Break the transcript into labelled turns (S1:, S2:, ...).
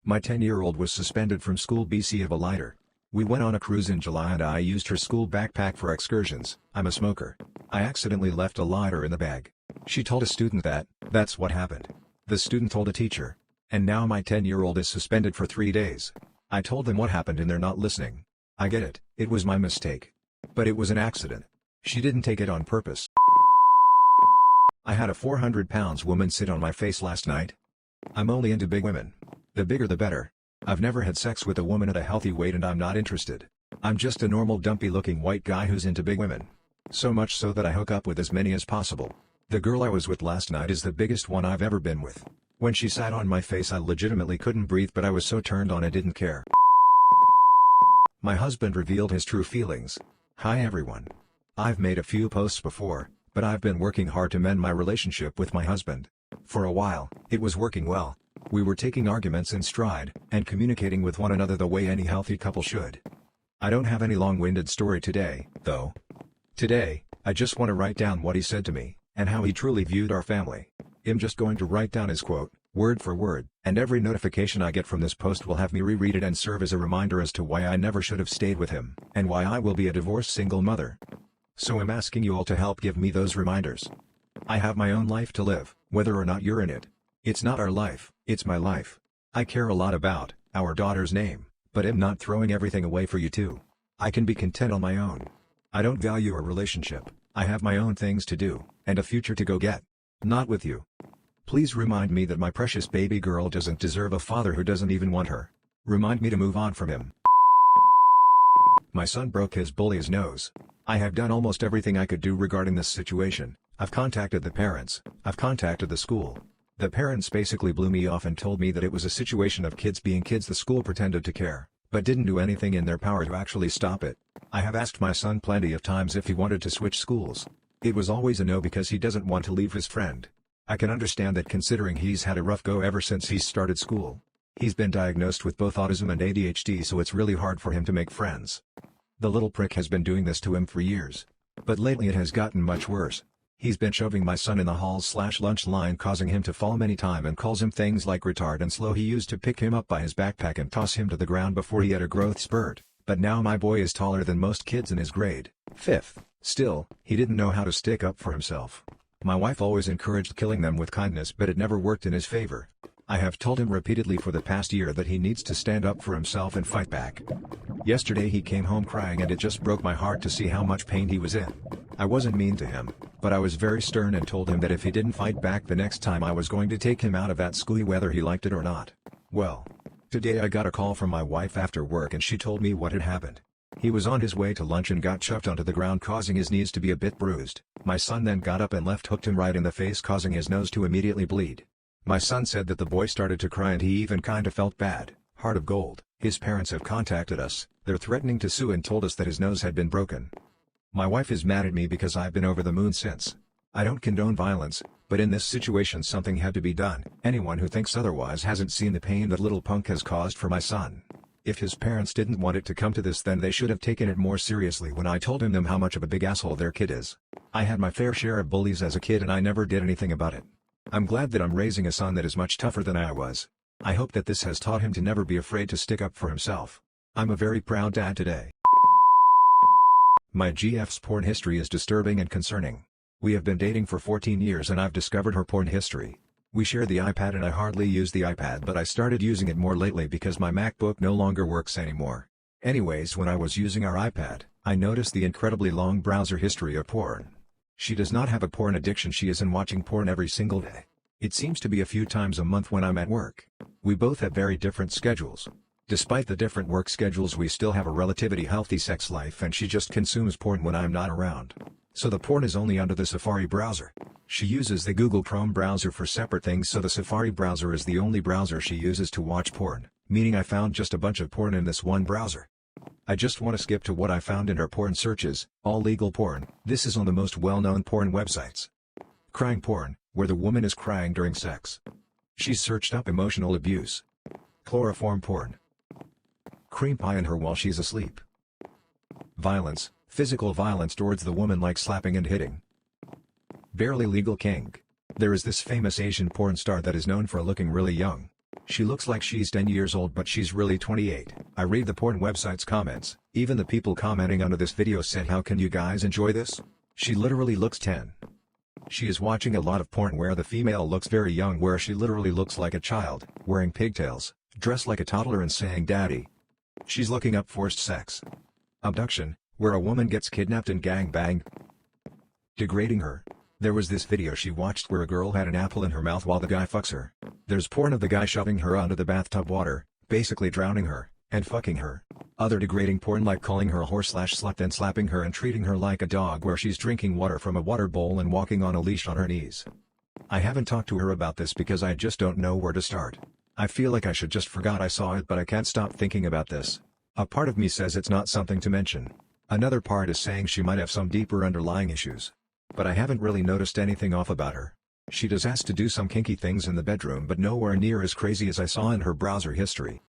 S1: My 10-year-old was suspended from school BC of a lighter. We went on a cruise in July and I used her school backpack for excursions. I'm a smoker. I accidentally left a lighter in the bag. She told a student that's what happened. The student told a teacher. And now my 10-year-old is suspended for 3 days. I told them what happened and they're not listening. I get it, it was my mistake. But it was an accident. She didn't take it on purpose. I had a 400-pound woman sit on my face last night. I'm only into big women. The bigger the better. I've never had sex with a woman at a healthy weight and I'm not interested. I'm just a normal dumpy-looking white guy who's into big women. So much so that I hook up with as many as possible. The girl I was with last night is the biggest one I've ever been with. When she sat on my face I legitimately couldn't breathe, but I was so turned on I didn't care. My husband revealed his true feelings. Hi everyone. I've made a few posts before, but I've been working hard to mend my relationship with my husband. For a while, it was working well. We were taking arguments in stride, and communicating with one another the way any healthy couple should. I don't have any long-winded story today, though. Today, I just want to write down what he said to me, and how he truly viewed our family. I'm just going to write down his quote, word for word, and every notification I get from this post will have me reread it and serve as a reminder as to why I never should have stayed with him, and why I will be a divorced single mother. So I'm asking you all to help give me those reminders. I have my own life to live, whether or not you're in it. It's not our life, it's my life. I care a lot about our daughter's name, but I'm not throwing everything away for you too. I can be content on my own. I don't value a relationship. I have my own things to do, and a future to go get. Not with you. Please remind me that my precious baby girl doesn't deserve a father who doesn't even want her. Remind me to move on from him. My son broke his bully's nose. I have done almost everything I could do regarding this situation. I've contacted the parents. I've contacted the school. The parents basically blew me off and told me that it was a situation of kids being kids. The school pretended to care, but didn't do anything in their power to actually stop it. I have asked my son plenty of times if he wanted to switch schools. It was always a no because he doesn't want to leave his friend. I can understand that considering he's had a rough go ever since he started school. He's been diagnosed with both autism and ADHD, so it's really hard for him to make friends. The little prick has been doing this to him for years. But lately it has gotten much worse. He's been shoving my son in the hall/lunch line, causing him to fall many times, and calls him things like retard and slow. He used to pick him up by his backpack and toss him to the ground before he had a growth spurt. But now my boy is taller than most kids in his grade. 5th. Still, he didn't know how to stick up for himself. My wife always encouraged killing them with kindness, but it never worked in his favor. I have told him repeatedly for the past year that he needs to stand up for himself and fight back. Yesterday he came home crying and it just broke my heart to see how much pain he was in. I wasn't mean to him, but I was very stern and told him that if he didn't fight back the next time I was going to take him out of that school whether he liked it or not. Well, today I got a call from my wife after work and she told me what had happened. He was on his way to lunch and got shoved onto the ground, causing his knees to be a bit bruised. My son then got up and hooked him right in the face, causing his nose to immediately bleed. My son said that the boy started to cry and he even kinda felt bad. Heart of gold. His parents have contacted us. They're threatening to sue and told us that his nose had been broken. My wife is mad at me because I've been over the moon since. I don't condone violence, but in this situation something had to be done. Anyone who thinks otherwise hasn't seen the pain that little punk has caused for my son. If his parents didn't want it to come to this, then they should have taken it more seriously when I told them how much of a big asshole their kid is. I had my fair share of bullies as a kid and I never did anything about it. I'm glad that I'm raising a son that is much tougher than I was. I hope that this has taught him to never be afraid to stick up for himself. I'm a very proud dad today. My GF's porn history is disturbing and concerning. We have been dating for 14 years and I've discovered her porn history. We share the iPad and I hardly use the iPad, but I started using it more lately because my MacBook no longer works anymore. Anyways, when I was using our iPad, I noticed the incredibly long browser history of porn. She does not have a porn addiction. She is in watching porn every single day. It seems to be a few times a month when I'm at work. We both have very different schedules. Despite the different work schedules, we still have a relatively healthy sex life and she just consumes porn when I'm not around. So the porn is only under the Safari browser. She uses the Google Chrome browser for separate things, so the Safari browser is the only browser she uses to watch porn, meaning I found just a bunch of porn in this one browser. I just want to skip to what I found in her porn searches. All legal porn. This is on the most well-known porn websites. Crying porn, where the woman is crying during sex. She's searched up emotional abuse. Chloroform porn. Cream pie in her while she's asleep. Violence, physical violence towards the woman like slapping and hitting. Barely legal kink. There is this famous Asian porn star that is known for looking really young. She looks like she's 10 years old but she's really 28. I read the porn website's comments. Even the people commenting under this video said, how can you guys enjoy this? She literally looks 10. She is watching a lot of porn where the female looks very young, where she literally looks like a child, wearing pigtails, dressed like a toddler and saying daddy. She's looking up forced sex. Abduction, where a woman gets kidnapped and gang-banged. Degrading her. There was this video she watched where a girl had an apple in her mouth while the guy fucks her. There's porn of the guy shoving her onto the bathtub water, basically drowning her, and fucking her. Other degrading porn like calling her a whore/slut, then slapping her and treating her like a dog, where she's drinking water from a water bowl and walking on a leash on her knees. I haven't talked to her about this because I just don't know where to start. I feel like I should just forgot I saw it, but I can't stop thinking about this. A part of me says it's not something to mention. Another part is saying she might have some deeper underlying issues. But I haven't really noticed anything off about her. She does ask to do some kinky things in the bedroom, but nowhere near as crazy as I saw in her browser history.